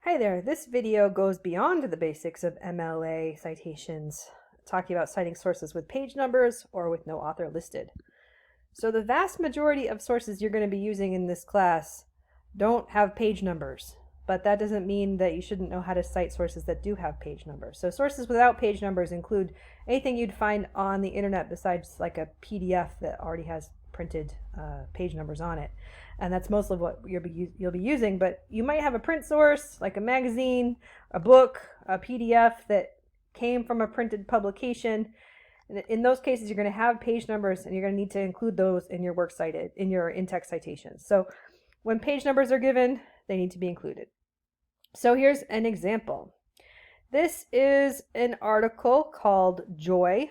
Hi there, this video goes beyond the basics of MLA citations, talking about citing sources with page numbers or with no author listed. So the vast majority of sources you're going to be using in this class don't have page numbers, but that doesn't mean that you shouldn't know how to cite sources that do have page numbers. So sources without page numbers include anything you'd find on the internet besides like a PDF that already has printed page numbers on it. And that's mostly what you'll be using, but you might have a print source like a magazine, a book, a PDF that came from a printed publication. In those cases, you're going to have page numbers and you're going to need to include those in your works cited, in your in-text citations. So when page numbers are given, they need to be included. So here's an example. This is an article called Joy,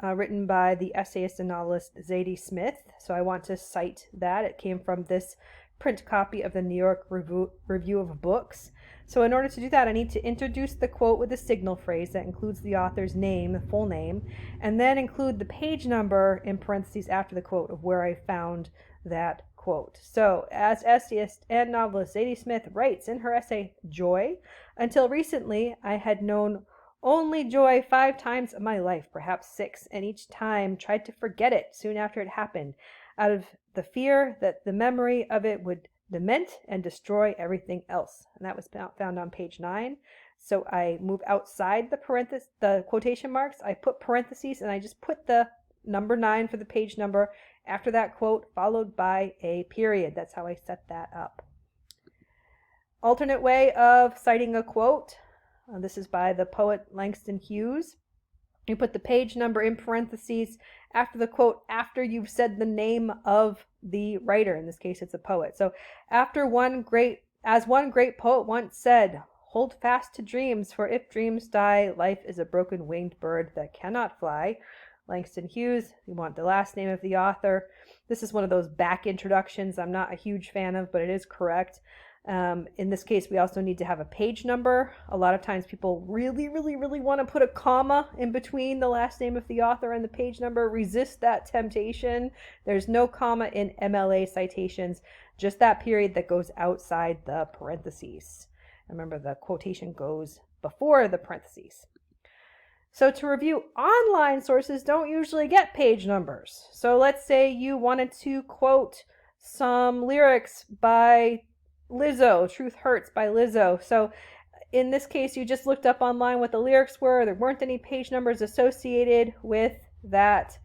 written by the essayist and novelist Zadie Smith. So I want to cite that. It came from this print copy of the New York Review of Books. So in order to do that, I need to introduce the quote with a signal phrase that includes the author's name, the full name, and then include the page number in parentheses after the quote of where I found that quote. So as essayist and novelist Zadie Smith writes in her essay Joy, until recently I had known only joy 5 times in my life, perhaps 6, and each time tried to forget it soon after it happened, out of the fear that the memory of it would dement and destroy everything else. And that was found on page 9. So I move outside the quotation marks. I put parentheses and I just put the number 9 for the page number after that quote, followed by a period. That's how I set that up. Alternate way of citing a quote. This is by the poet Langston Hughes. You put the page number in parentheses after the quote, after you've said the name of the writer. In this case, it's a poet. So as one great poet once said, hold fast to dreams, for if dreams die, life is a broken winged bird that cannot fly. Langston Hughes. You want the last name of the author. This is one of those back introductions I'm not a huge fan of, but it is correct. In this case, we also need to have a page number. A lot of times people really want to put a comma in between the last name of the author and the page number. Resist that temptation. There's no comma in MLA citations, just that period that goes outside the parentheses. Remember, the quotation goes before the parentheses. So to review, online sources don't usually get page numbers. So let's say you wanted to quote some lyrics by Lizzo, Truth Hurts by Lizzo. So in this case, you just looked up online what the lyrics were. There weren't any page numbers associated with that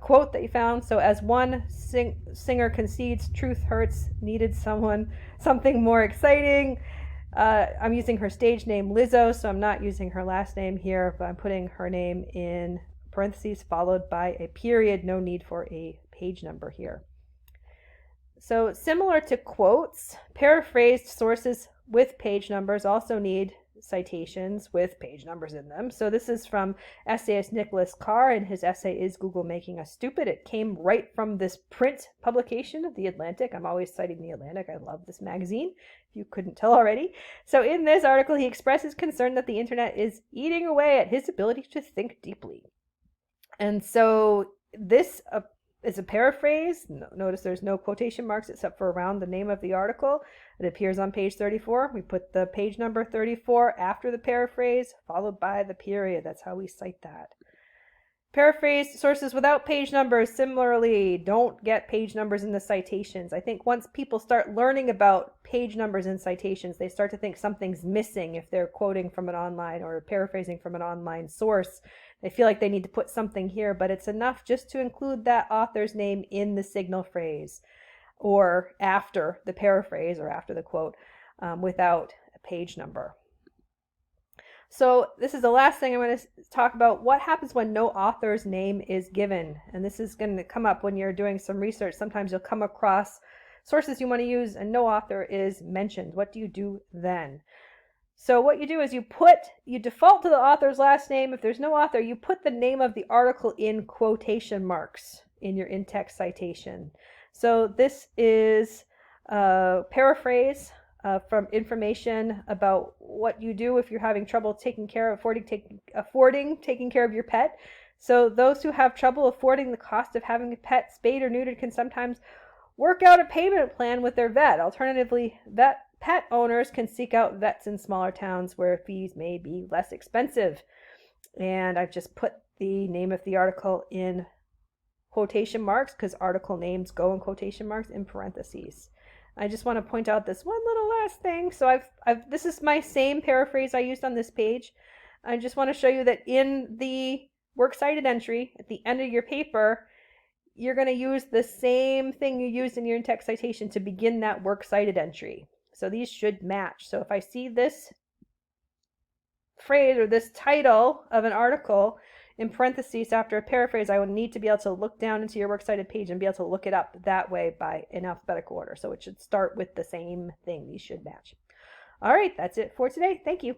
quote that you found. So as one singer concedes, Truth Hurts needed something more exciting. I'm using her stage name Lizzo, so I'm not using her last name here, but I'm putting her name in parentheses followed by a period. No need for a page number here. So similar to quotes, paraphrased sources with page numbers also need citations with page numbers in them. So this is from essayist Nicholas Carr, and his essay Is Google Making Us Stupid? It came right from this print publication of The Atlantic. I'm always citing The Atlantic. I love this magazine, if you couldn't tell already. So in this article, he expresses concern that the internet is eating away at his ability to think deeply. And so this is a paraphrase. Notice there's no quotation marks except for around the name of the article. It appears on page 34. We put the page number 34 after the paraphrase, followed by the period. That's how we cite that. Paraphrased sources without page numbers, similarly, don't get page numbers in the citations. I think once people start learning about page numbers in citations, they start to think something's missing if they're quoting from an online or paraphrasing from an online source. They feel like they need to put something here, but it's enough just to include that author's name in the signal phrase or after the paraphrase or after the quote without a page number. So this is the last thing I'm going to talk about. What happens when no author's name is given? And this is going to come up when you're doing some research. Sometimes you'll come across sources you want to use and no author is mentioned. What do you do then? So what you do is you default to the author's last name. If there's no author, you put the name of the article in quotation marks in your in-text citation. So this is a paraphrase from information about what you do if you're having trouble taking care of taking care of your pet. So those who have trouble affording the cost of having a pet spayed or neutered can sometimes work out a payment plan with their vet. Alternatively, vet pet owners can seek out vets in smaller towns where fees may be less expensive. And I've just put the name of the article in quotation marks because article names go in quotation marks in parentheses. I just want to point out this one little last thing. So this is my same paraphrase I used on this page. I just want to show you that in the works cited entry at the end of your paper, you're going to use the same thing you used in your in-text citation to begin that works cited entry. So these should match. So if I see this phrase or this title of an article in parentheses after a paraphrase, I would need to be able to look down into your works cited page and be able to look it up that way by in alphabetical order. So it should start with the same thing. These should match. All right, that's it for today. Thank you.